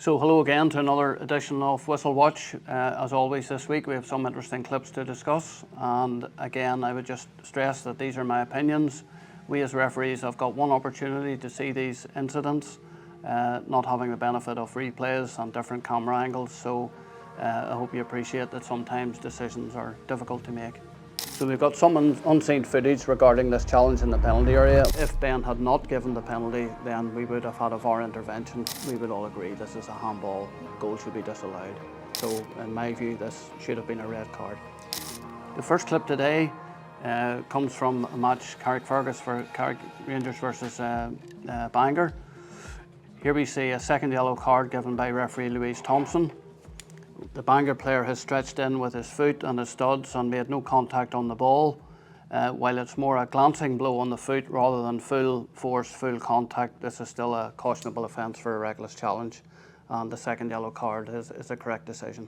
So hello again to another edition of Whistle Watch. As always this week we have some interesting clips to discuss, and again I would just stress that these are my opinions. We as referees have got one opportunity to see these incidents, not having the benefit of replays and different camera angles, so I hope you appreciate that sometimes decisions are difficult to make. So we've got some unseen footage regarding this challenge in the penalty area. If Ben had not given the penalty, then we would have had a VAR intervention. We would all agree this is a handball, goal should be disallowed. So in my view, this should have been a red card. The first clip today comes from a match Carrickfergus for Carrick Rangers versus Bangor. Here we see a second yellow card given by referee Louise Thompson. The Bangor player has stretched in with his foot and his studs and made no contact on the ball. While it's more a glancing blow on the foot rather than full force, full contact, this is still a cautionable offence for a reckless challenge, and the second yellow card is a correct decision.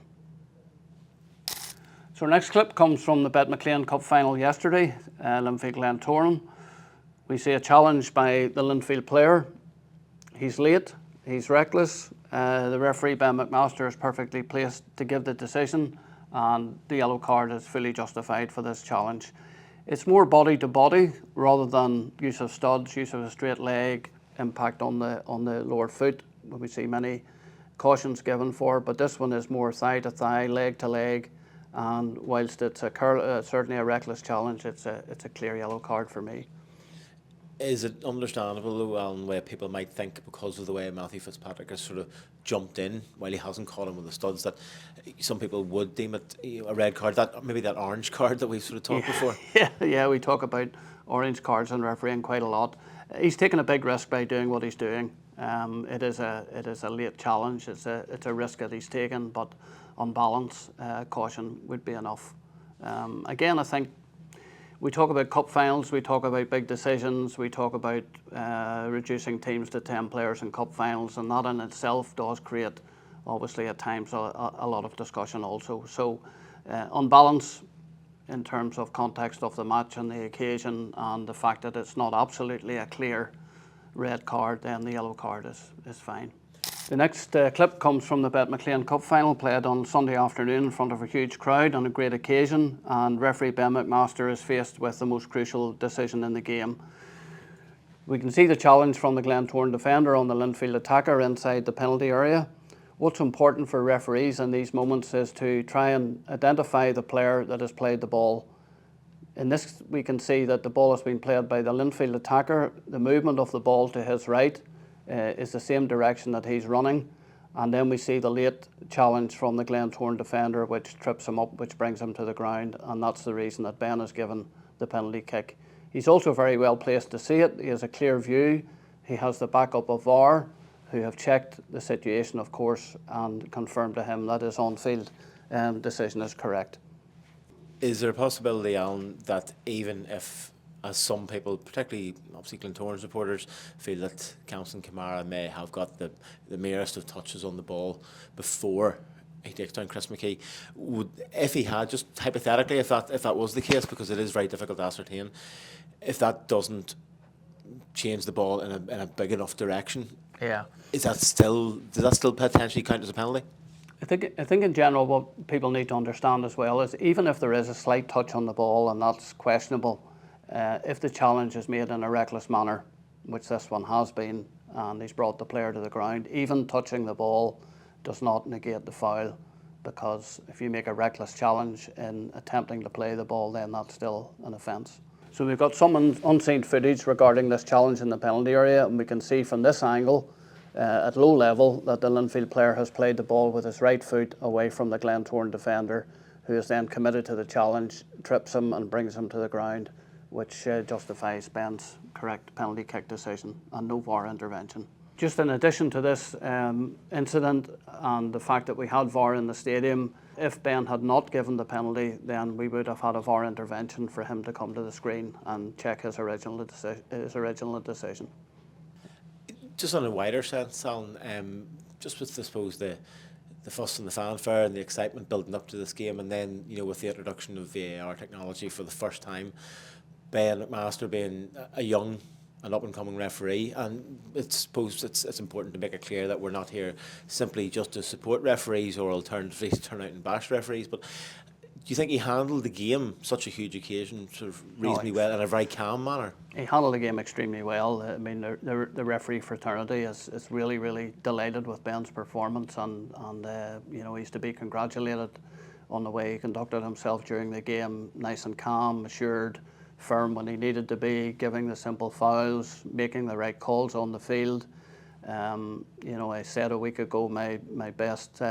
So our next clip comes from the Bet McLean Cup final yesterday, Linfield Glentoran. We see a challenge by the Linfield player. He's late, he's reckless. The referee, Ben McMaster, is perfectly placed to give the decision, and the yellow card is fully justified for this challenge. It's more body to body rather than use of studs, use of a straight leg, impact on the lower foot. We see many cautions given for, but this one is more thigh to thigh, leg to leg, and whilst it's certainly a reckless challenge, it's a clear yellow card for me. Is it understandable, though, Alan, where people might think because of the way Matthew Fitzpatrick has sort of jumped in while he hasn't caught him with the studs, that some people would deem it a red card, that maybe that orange card that we've sort of talked before? Yeah, we talk about orange cards in refereeing quite a lot. He's taken a big risk by doing what he's doing. It is a late challenge. It's a risk that he's taken, but on balance, caution would be enough. Again, I think we talk about cup finals, we talk about big decisions, we talk about reducing teams to 10 players in cup finals, and that in itself does create, obviously at times, a lot of discussion also. So on balance, in terms of context of the match and the occasion and the fact that it's not absolutely a clear red card, then the yellow card is fine. The next clip comes from the Bet McLean Cup final, played on Sunday afternoon in front of a huge crowd on a great occasion, and referee Ben McMaster is faced with the most crucial decision in the game. We can see the challenge from the Glentoran defender on the Linfield attacker inside the penalty area. What's important for referees in these moments is to try and identify the player that has played the ball. In this, we can see that the ball has been played by the Linfield attacker. The movement of the ball to his right is the same direction that he's running, and then we see the late challenge from the Glentoran defender which trips him up, which brings him to the ground, and that's the reason that Ben has given the penalty kick. He's also very well placed to see it. He has a clear view. He has the backup of VAR, who have checked the situation, of course, and confirmed to him that his on-field decision is correct. Is there a possibility, Alan, that even if, as some people, particularly obviously Glentoran supporters, feel that Councillor Kamara may have got the merest of touches on the ball before he takes down Chris McKee, if he had, just hypothetically, if that was the case, because it is very difficult to ascertain, if that doesn't change the ball in a big enough direction, does that still potentially count as a penalty? I think in general what people need to understand as well is even if there is a slight touch on the ball and that's questionable, if the challenge is made in a reckless manner, which this one has been, and he's brought the player to the ground, even touching the ball does not negate the foul, because if you make a reckless challenge in attempting to play the ball, then that's still an offence. So we've got some unseen footage regarding this challenge in the penalty area, and we can see from this angle at low level that the Linfield player has played the ball with his right foot away from the Glentoran defender, who is then committed to the challenge, trips him and brings him to the ground, which justifies Ben's correct penalty kick decision and no VAR intervention. Just in addition to this incident and the fact that we had VAR in the stadium, if Ben had not given the penalty, then we would have had a VAR intervention for him to come to the screen and check his original decision. Just on a wider sense, Alan, just with, I suppose, the fuss and the fanfare and the excitement building up to this game, and then, you know, with the introduction of VAR technology for the first time, Ben McMaster being a young an up-and-coming referee, and suppose it's important to make it clear that we're not here simply just to support referees or alternatively turn out and bash referees, but do you think he handled the game, such a huge occasion, sort of reasonably well in a very calm manner? He handled the game extremely well. I mean, the referee fraternity is really, really delighted with Ben's performance, and you know, he's to be congratulated on the way he conducted himself during the game. Nice and calm, assured, firm when he needed to be, giving the simple fouls, making the right calls on the field. You know, I said a week ago my best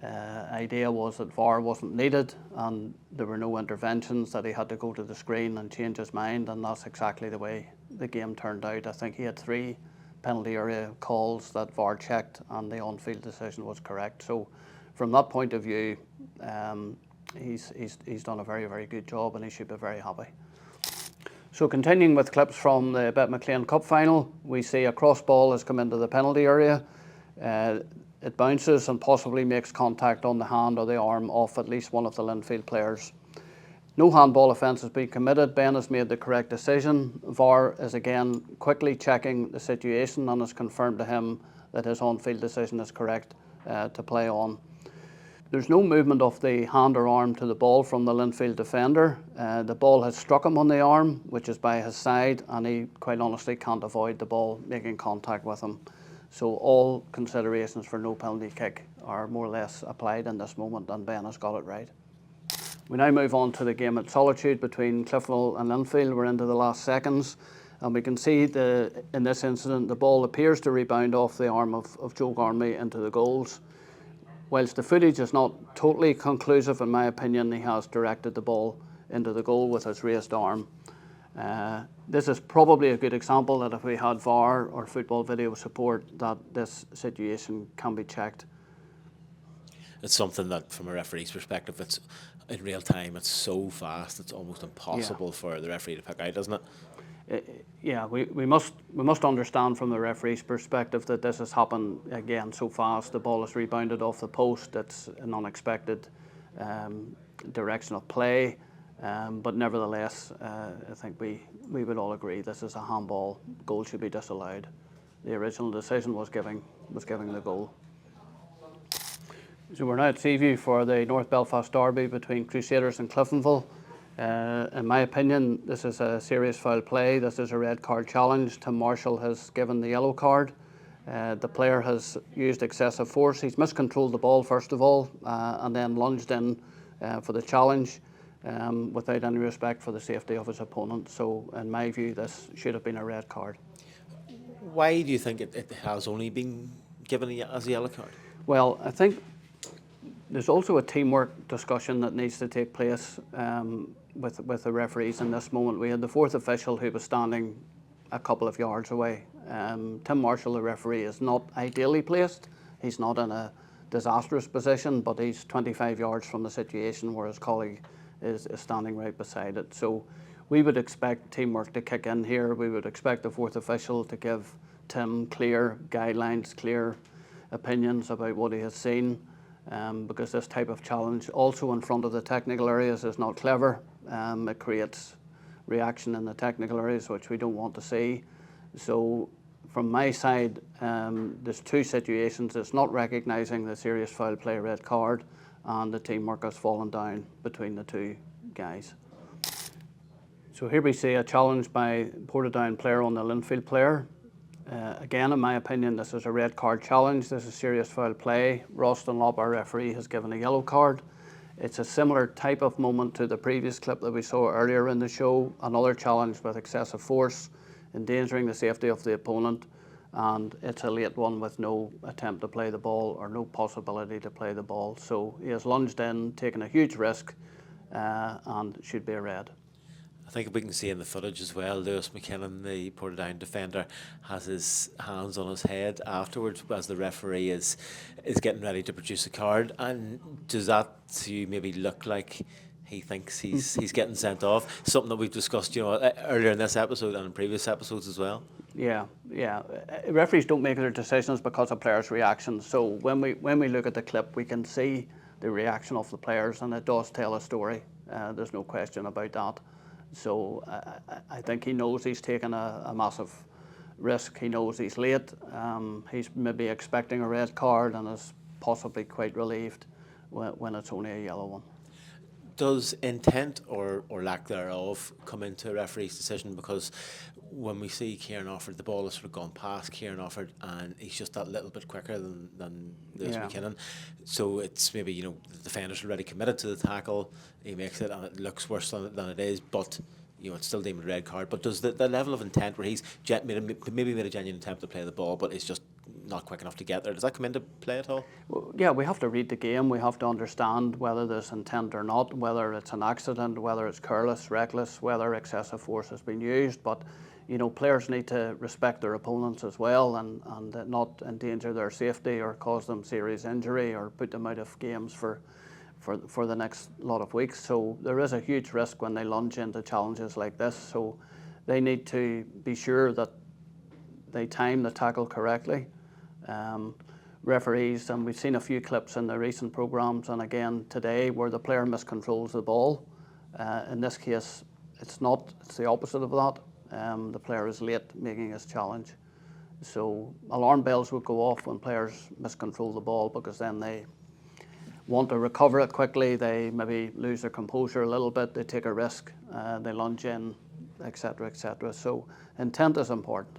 idea was that VAR wasn't needed and there were no interventions, that he had to go to the screen and change his mind, and that's exactly the way the game turned out. I think he had 3 penalty area calls that VAR checked and the on-field decision was correct. So from that point of view, he's done a very, very good job and he should be very happy. So continuing with clips from the Bet McLean Cup final, we see a cross ball has come into the penalty area. It bounces and possibly makes contact on the hand or the arm of at least one of the Linfield players. No handball offence has been committed. Ben has made the correct decision. VAR is again quickly checking the situation and has confirmed to him that his on-field decision is correct to play on. There's no movement of the hand or arm to the ball from the Linfield defender. The ball has struck him on the arm, which is by his side, and he quite honestly can't avoid the ball making contact with him. So all considerations for no penalty kick are more or less applied in this moment, and Ben has got it right. We now move on to the game at Solitude between Cliftonville and Linfield. We're into the last seconds, and we can see in this incident the ball appears to rebound off the arm of Joe Gormley into the goals. Whilst the footage is not totally conclusive, in my opinion, he has directed the ball into the goal with his raised arm. This is probably a good example that if we had VAR or football video support, that this situation can be checked. It's something that, from a referee's perspective, it's in real time. It's so fast; it's almost impossible for the referee to pick out, isn't it? Yeah, we must understand from the referee's perspective that this has happened again so fast. The ball has rebounded off the post. It's an unexpected direction of play. But nevertheless, I think we would all agree this is a handball. Goal should be disallowed. The original decision was giving the goal. So we're now at Seaview for the North Belfast derby between Crusaders and Cliftonville. In my opinion, this is a serious foul play. This is a red card challenge. Tim Marshall has given the yellow card. The player has used excessive force. He's miscontrolled the ball first of all, and then lunged in for the challenge. Without any respect for the safety of his opponent. So in my view, this should have been a red card. Why do you think it has only been given as a yellow card? Well, I think there's also a teamwork discussion that needs to take place with the referees in this moment. We had the 4th official who was standing a couple of yards away. Tim Marshall, the referee, is not ideally placed. He's not in a disastrous position, but he's 25 yards from the situation where his colleague is standing right beside it. So we would expect teamwork to kick in here. We would expect the 4th official to give Tim clear guidelines, clear opinions about what he has seen, because this type of challenge also in front of the technical areas is not clever. It creates reaction in the technical areas which we don't want to see. So from my side, there's 2 situations. It's not recognising the serious foul play red card, and the teamwork has fallen down between the 2 guys. So here we see a challenge by Portadown player on the Linfield player. Again, in my opinion, this is a red card challenge. This is serious foul play. Ross Dunlop, our referee, has given a yellow card. It's a similar type of moment to the previous clip that we saw earlier in the show. Another challenge with excessive force, endangering the safety of the opponent. And it's a late one with no attempt to play the ball or no possibility to play the ball. So he has lunged in, taken a huge risk, and should be a red. I think we can see in the footage as well, Lewis McKinnon, the Portadown defender, has his hands on his head afterwards as the referee is getting ready to produce a card. And does that to you maybe look like he thinks he's getting sent off? Something that we've discussed, earlier in this episode and in previous episodes as well. Yeah. Referees don't make their decisions because of players' reactions. So when we look at the clip, we can see the reaction of the players, and it does tell a story. There's no question about that. So I think he knows he's taken a massive risk. He knows he's late. He's maybe expecting a red card and is possibly quite relieved when it's only a yellow one. Does intent or lack thereof come into a referee's decision? Because when we see Kieran Offord, the ball has sort of gone past Kieran Offord and he's just that little bit quicker than Lewis Yeah. McKinnon. So it's maybe, the defender's already committed to the tackle, he makes it and it looks worse than it is, but it's still deemed a red card. But does the level of intent where he's maybe made a genuine attempt to play the ball, but it's just not quick enough to get there, does that come into play at all? Well, yeah, we have to read the game. We have to understand whether there's intent or not, whether it's an accident, whether it's careless, reckless, whether excessive force has been used. But players need to respect their opponents as well and not endanger their safety or cause them serious injury or put them out of games for the next lot of weeks. So there is a huge risk when they lunge into challenges like this. So they need to be sure that they time the tackle correctly. Referees, and we've seen a few clips in the recent programmes and again today where the player miscontrols the ball. In this case, it's the opposite of that. The player is late making his challenge. So alarm bells would go off when players miscontrol the ball because then they want to recover it quickly, they maybe lose their composure a little bit, they take a risk, they lunge in, etc., etc. So intent is important.